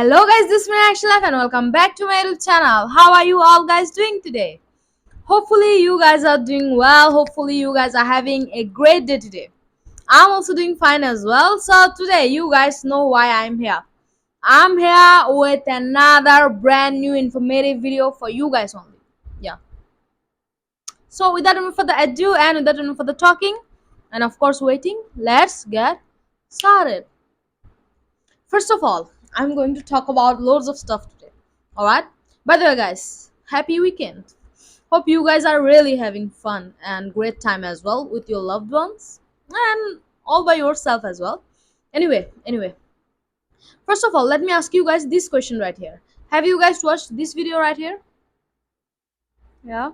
Hello guys, this is Meenakshi Life and welcome back to my YouTube channel. How are you all guys doing today? Hopefully you guys are doing well. Hopefully you guys are having a great day today. I'm also doing fine as well. So today you guys know why I'm here. I'm here with another brand new informative video for you guys only. Yeah. So without any further ado and without any further talking and of course waiting, let's get started. First of all, I'm going to talk about loads of stuff today. Alright? By the way, guys, happy weekend. Hope you guys are really having fun and great time as well with your loved ones and all by yourself as well. Anyway, first of all, let me ask you guys this question right here. Have you guys watched this video right here? Yeah.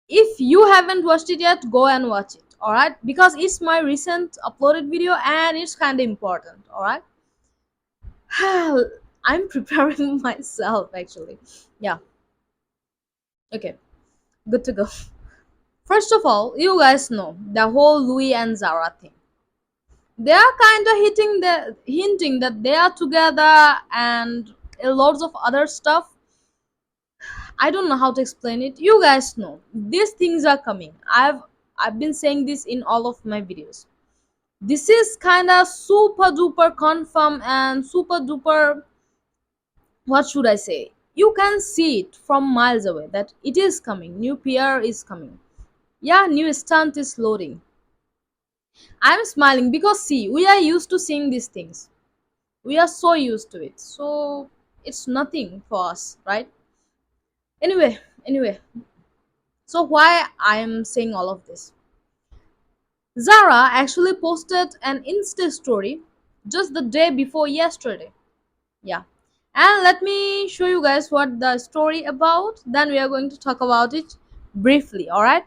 If you haven't watched it yet, go and watch it. Alright? Because it's my recent uploaded video and it's kind of important. Alright? I'm preparing myself actually. Yeah. Okay. Good to go. First of all, you guys know the whole Louis and Zara thing. They are kind of hinting that they are together and a lots of other stuff. I don't know how to explain it. You guys know these things are coming. I've been saying this in all of my videos. This is kind of super duper confirm and super duper, what should I say? You can see it from miles away that it is coming. New PR is coming. Yeah, new stunt is loading. I'm smiling because see, we are used to seeing these things. We are so used to it. So it's nothing for us, right? Anyway. So why I am saying all of this? Zara actually posted an Insta story just the day before yesterday. Yeah. And let me show you guys what the story about. Then we are going to talk about it briefly, all right?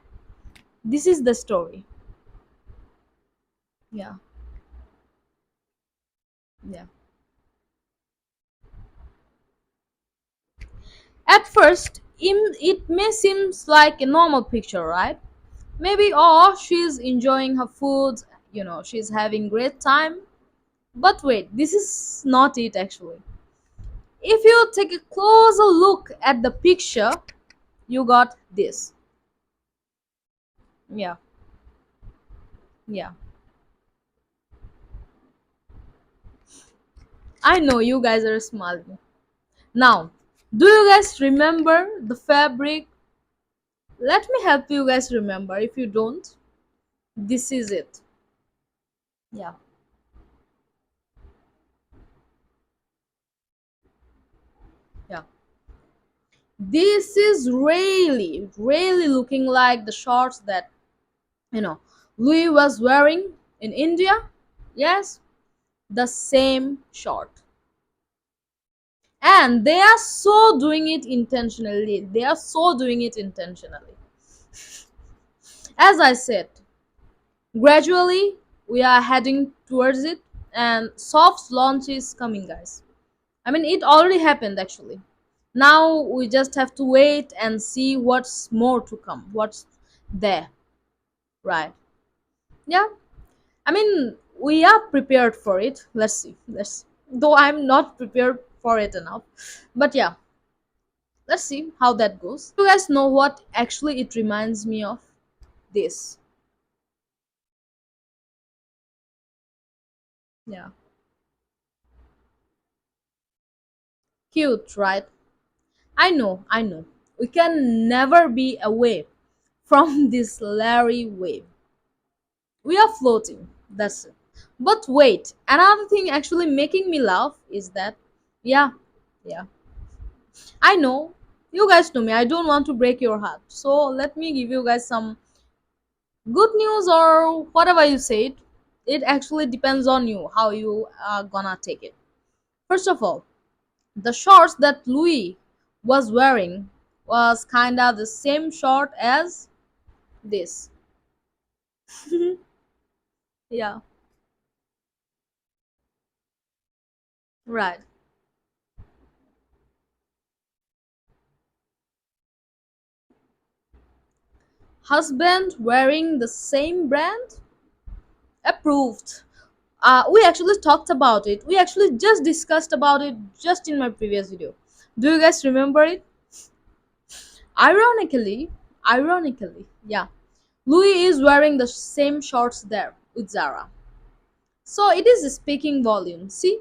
This is the story. Yeah. Yeah. At first, it may seem like a normal picture, right? Maybe, oh, she's enjoying her food, she's having great time. But wait, this is not it actually. If you take a closer look at the picture, you got this. Yeah, yeah. I know you guys are smiling. Now, do you guys remember the fabric? Let me help you guys remember. If you don't, this is it. Yeah. Yeah. This is really looking like the shorts that you know Louis was wearing in India. Yes, the same short. And they are so doing it intentionally. They are so doing it intentionally. As I said, gradually we are heading towards it, and soft launch is coming, guys. I mean, it already happened actually. Now we just have to wait and see what's more to come, what's there, right? Yeah, I mean, we are prepared for it. Let's see. Though I'm not prepared for it enough, but yeah, let's see how that goes. You guys know what actually it reminds me of? This. Yeah, cute, right? I know. We can never be away from this Larry wave. We are floating. That's it. But wait, another thing actually making me laugh is that, yeah, yeah, I know. You guys know me. I don't want to break your heart. So let me give you guys some good news or whatever you said. It actually depends on you how you are gonna take it. First of all, the shorts that Louis was wearing was kinda the same short as this. Yeah, right. Husband wearing the same brand? Approved. We actually talked about it. We actually just discussed about it just in my previous video. Do you guys remember it? Ironically, yeah, Louis is wearing the same shorts there with Zara. So it is speaking volume. See,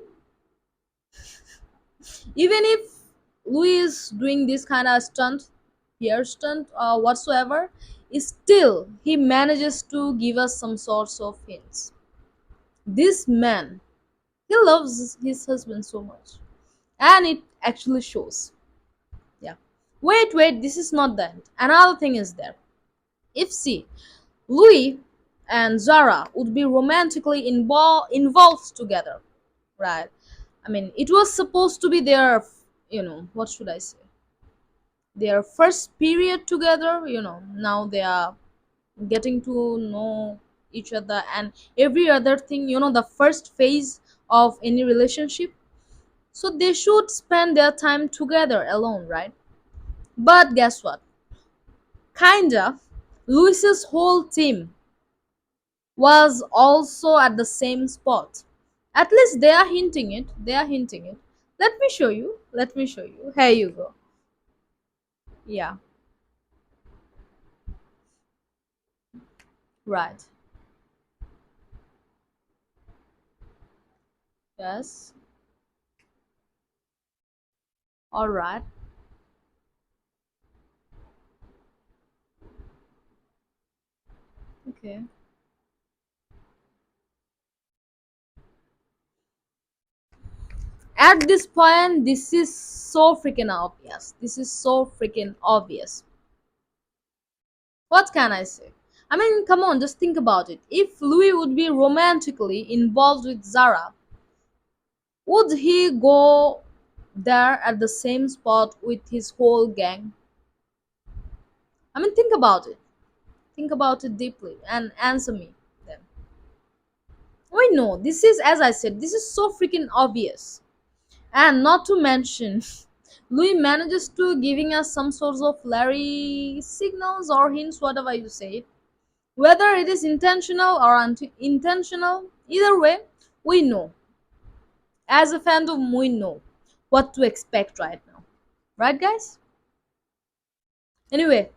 even if Louis is doing this kind of stunt, hair stunt, whatsoever, still he manages to give us some sorts of hints. This man, he loves his husband so much, and it actually shows. Yeah. Wait, this is not the end. Another thing is there. If see, Louis and Zara would be romantically involved together, right? I mean, it was supposed to be their, what should I say? Their first period together, now they are getting to know each other and every other thing, the first phase of any relationship. So they should spend their time together alone, right? But guess what? Kinda, Luis's whole team was also at the same spot. At least they are hinting it. They are hinting it. Let me show you. Let me show you. Here you go. Yeah, right. Yes. All right. Okay. At this point, this is so freaking obvious. This is so freaking obvious. What can I say? I mean, come on, just think about it. If Louis would be romantically involved with Zara, would he go there at the same spot with his whole gang? I mean, think about it. Think about it deeply and answer me then. We know this is, as I said, this is so freaking obvious. And not to mention, Louis manages to giving us some sorts of Larry signals or hints, whatever you say. Whether it is intentional or intentional, either way, we know. As a fandom, we know what to expect right now. Right, guys? Anyway,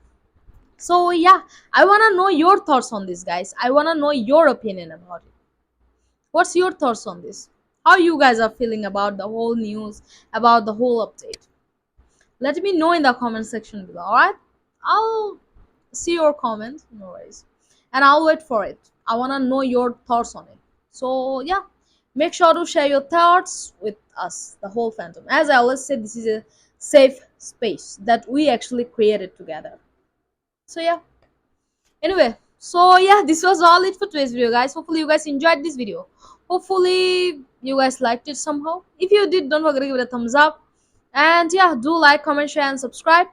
so yeah, I wanna know your thoughts on this, guys. I wanna know your opinion about it. What's your thoughts on this? How you guys are feeling about the whole news, about the whole update? Let me know in the comment section below, alright? I'll see your comment, no worries. And I'll wait for it. I wanna know your thoughts on it. So yeah, make sure to share your thoughts with us, the whole fandom. As I always say, this is a safe space that we actually created together. So yeah. Anyway, so yeah, this was all it for today's video, guys. Hopefully you guys enjoyed this video. Hopefully you guys liked it somehow. If you did, don't forget to give it a thumbs up. And yeah, do like, comment, share, and subscribe.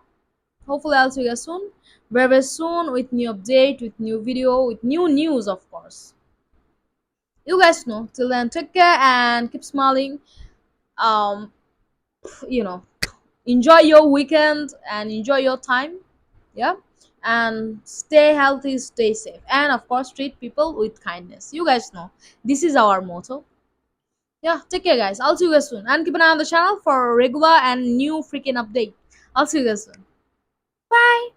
Hopefully I'll see you guys soon. Very, very soon with new update, with new video, with new news, of course. You guys know. Till then, take care and keep smiling. Um, you know, enjoy your weekend and enjoy your time. Yeah, and stay healthy, stay safe, and of course treat people with kindness. You guys know this is our motto. Yeah, take care, guys. I'll see you guys soon, and keep an eye on the channel for regular and new freaking update. I'll see you guys soon. Bye.